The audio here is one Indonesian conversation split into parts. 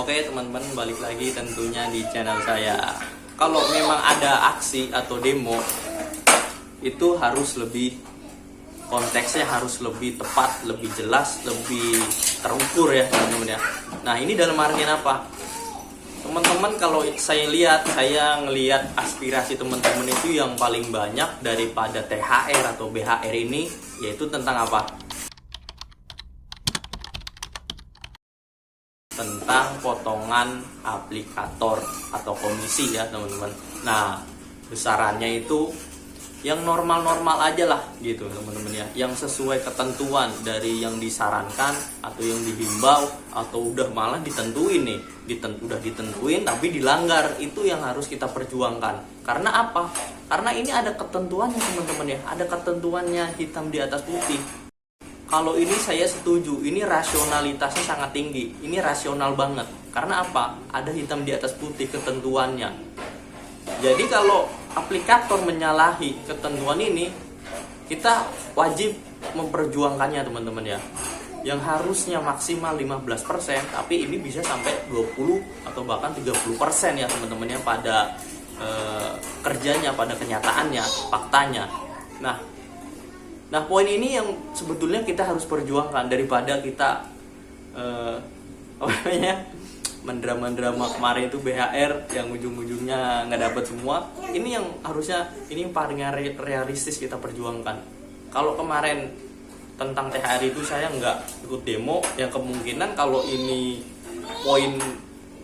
Oke teman-teman, balik lagi tentunya di channel saya. Kalau memang ada aksi atau demo, itu harus lebih, konteksnya harus lebih tepat, lebih jelas, lebih terukur ya teman-teman ya. Nah ini dalam artian apa? Teman-teman, kalau saya ngelihat aspirasi teman-teman itu yang paling banyak daripada THR atau BHR ini, yaitu tentang apa? Tentang potongan aplikator atau komisi ya teman-teman. Nah besarannya itu yang normal-normal aja lah gitu teman-teman ya, yang sesuai ketentuan dari yang disarankan atau yang dihimbau, atau udah malah ditentuin nih, udah ditentuin tapi dilanggar, itu yang harus kita perjuangkan. Karena apa? Karena ini ada ketentuannya teman-teman ya, ada ketentuannya hitam di atas putih. Kalau ini saya setuju, ini rasionalitasnya sangat tinggi, ini rasional banget. Karena apa? Ada hitam di atas putih ketentuannya. Jadi kalau aplikator menyalahi ketentuan ini, kita wajib memperjuangkannya teman-teman ya. Yang harusnya maksimal 15%, tapi ini bisa sampai 20 atau bahkan 30% ya teman-teman ya, pada kerjanya, pada kenyataannya, faktanya. Nah poin ini yang sebetulnya kita harus perjuangkan, daripada kita mendrama kemarin itu BHR yang ujung-ujungnya nggak dapat semua. Ini yang harusnya, ini yang paling realistis kita perjuangkan. Kalau kemarin tentang THR itu saya nggak ikut demo, yang kemungkinan kalau ini poin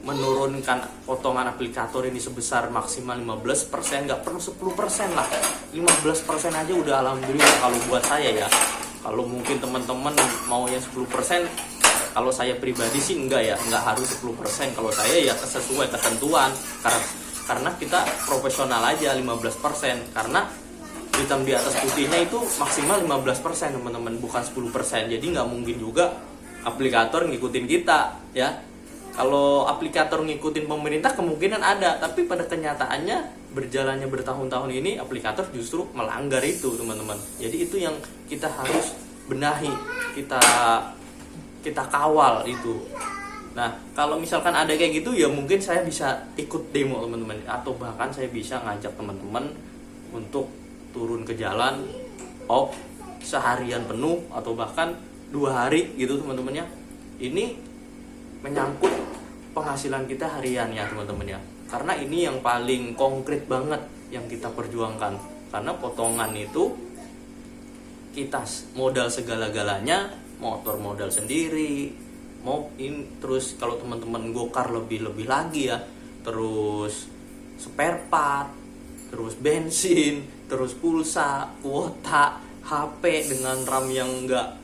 menurunkan potongan aplikator ini sebesar maksimal 15%, nggak perlu 10% lah, 15% aja udah alhamdulillah kalau buat saya ya. Kalau mungkin teman-teman mau yang 10%, kalau saya pribadi sih nggak harus 10%. Kalau saya ya sesuai ketentuan, karena kita profesional aja 15%, karena hitam di atas putihnya itu maksimal 15% teman-teman, bukan 10%. Jadi nggak mungkin juga aplikator ngikutin kita ya. Kalau aplikator ngikutin pemerintah kemungkinan ada, tapi pada kenyataannya berjalannya bertahun-tahun ini aplikator justru melanggar itu teman-teman. Jadi itu yang kita harus benahi, kita kawal itu. Nah kalau misalkan ada kayak gitu ya mungkin saya bisa ikut demo teman-teman, atau bahkan saya bisa ngajak teman-teman untuk turun ke jalan seharian penuh atau bahkan 2 hari gitu teman-teman ya. Ini menyangkut penghasilan kita harian ya teman-teman ya, karena ini yang paling konkret banget yang kita perjuangkan. Karena potongan itu kita modal segala-galanya, motor modal sendiri, terus kalau teman-teman gokar lebih lagi ya, terus spare part, terus bensin, terus pulsa, kuota, HP dengan RAM yang enggak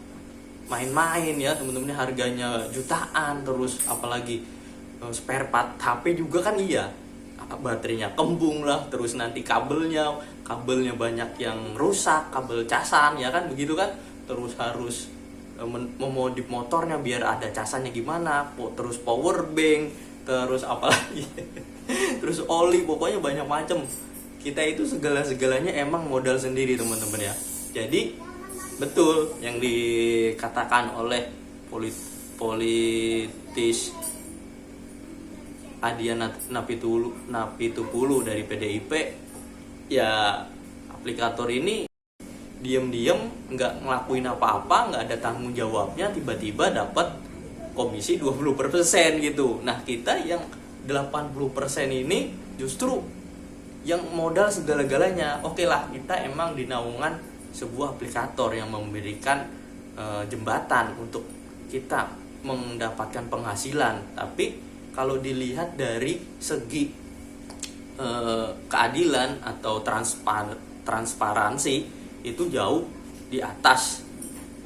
main-main ya teman-teman, harganya jutaan. Terus apalagi spare part HP juga kan, iya baterainya kembung lah, terus nanti kabelnya banyak yang rusak, kabel casan ya kan, begitu kan. Terus harus memodif motornya biar ada casannya gimana, terus power bank, terus apalagi terus oli, pokoknya banyak macam. Kita itu segala-segalanya emang modal sendiri teman-teman ya. Jadi betul yang dikatakan oleh politis Adya Napitupulu dari PDIP ya, aplikator ini diem-diem nggak ngelakuin apa-apa, nggak ada tanggung jawabnya, tiba-tiba dapat komisi 20% gitu. Nah kita yang 80% ini justru yang modal segala-galanya. Oke lah, kita emang di naungan sebuah aplikator yang memberikan jembatan untuk kita mendapatkan penghasilan. Tapi kalau dilihat dari segi keadilan atau transparansi, itu jauh di atas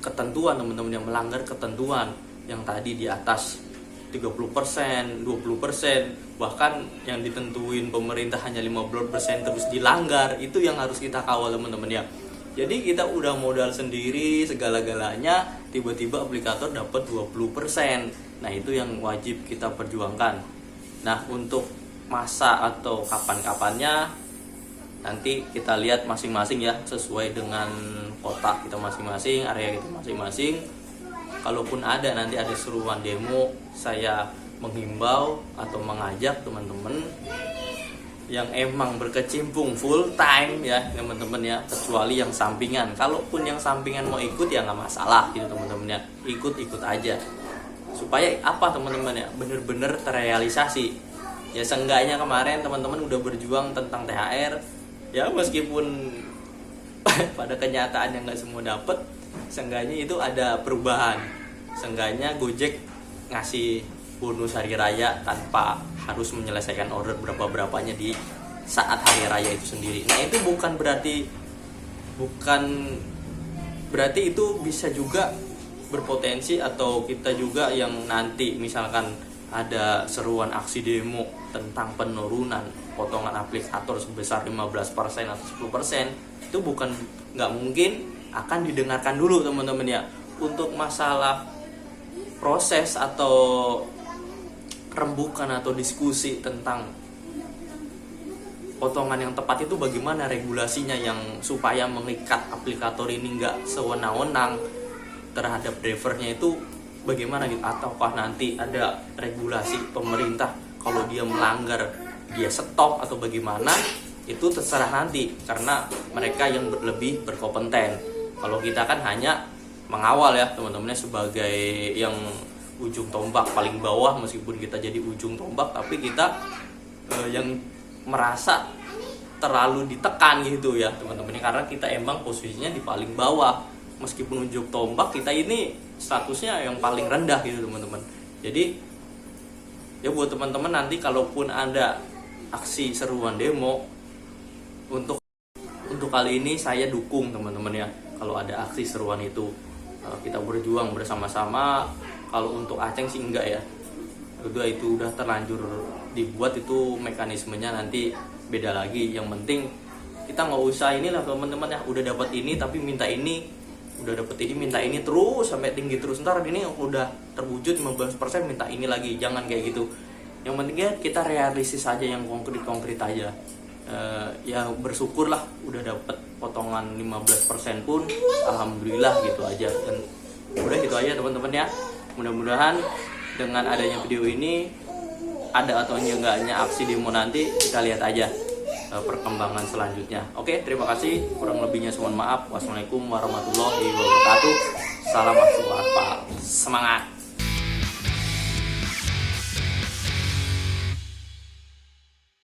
ketentuan teman-teman, yang melanggar ketentuan yang tadi di atas 30%, 20%, bahkan yang ditentuin pemerintah hanya 15% terus dilanggar. Itu yang harus kita kawal teman-teman ya. Jadi kita udah modal sendiri segala-galanya, tiba-tiba aplikator dapat 20%. Nah itu yang wajib kita perjuangkan. Nah untuk masa atau kapan-kapannya nanti kita lihat masing-masing ya, sesuai dengan kota kita masing-masing, area kita masing-masing. Kalaupun ada nanti ada seruan demo, saya menghimbau atau mengajak teman-teman yang emang berkecimpung full time ya teman-teman ya, kecuali yang sampingan. Kalaupun yang sampingan mau ikut ya nggak masalah gitu teman-teman ya, ikut aja supaya apa teman-teman ya, bener-bener terrealisasi ya. Seenggaknya kemarin teman-teman udah berjuang tentang THR ya, meskipun pada kenyataannya nggak semua dapet, seenggaknya itu ada perubahan. Seenggaknya Gojek ngasih bonus hari raya tanpa harus menyelesaikan order berapa-berapanya di saat hari raya itu sendiri. Nah itu bukan berarti itu bisa juga berpotensi, atau kita juga yang nanti misalkan ada seruan aksi demo tentang penurunan potongan aplikator sebesar 15% atau 10%, itu nggak mungkin akan didengarkan dulu teman-teman ya. Untuk masalah proses atau rembukan atau diskusi tentang potongan yang tepat itu bagaimana regulasinya yang supaya mengikat aplikator ini nggak sewenang-wenang terhadap drivernya, itu bagaimana gitu, ataukah nanti ada regulasi pemerintah kalau dia melanggar dia stop atau bagaimana, itu terserah nanti karena mereka yang lebih berkompeten. Kalau kita kan hanya mengawal ya teman-temannya sebagai yang ujung tombak paling bawah, meskipun kita jadi ujung tombak tapi kita yang merasa terlalu ditekan gitu ya teman-teman, karena kita emang posisinya di paling bawah, meskipun ujung tombak kita ini statusnya yang paling rendah gitu teman-teman. Jadi ya buat teman-teman nanti kalaupun ada aksi seruan demo, untuk kali ini saya dukung teman-teman ya. Kalau ada aksi seruan itu kita berjuang bersama-sama. Kalau untuk Aceng sih enggak ya, itu udah terlanjur dibuat, itu mekanismenya nanti beda lagi. Yang penting kita nggak usah inilah teman-teman ya, udah dapat ini tapi minta ini, udah dapet ini minta ini terus sampai tinggi terus, ntar ini udah terwujud 15% minta ini lagi. Jangan kayak gitu. Yang pentingnya kita realistis aja, yang konkret aja. Ya bersyukurlah udah dapet potongan 15% pun alhamdulillah gitu aja. Dan udah gitu aja teman-teman ya. Mudah-mudahan dengan adanya video ini, ada atau enggaknya aksi demo nanti, kita lihat aja perkembangan selanjutnya. Oke, terima kasih. Kurang lebihnya mohon maaf. Wassalamualaikum warahmatullahi wabarakatuh. Salam aktual, semangat.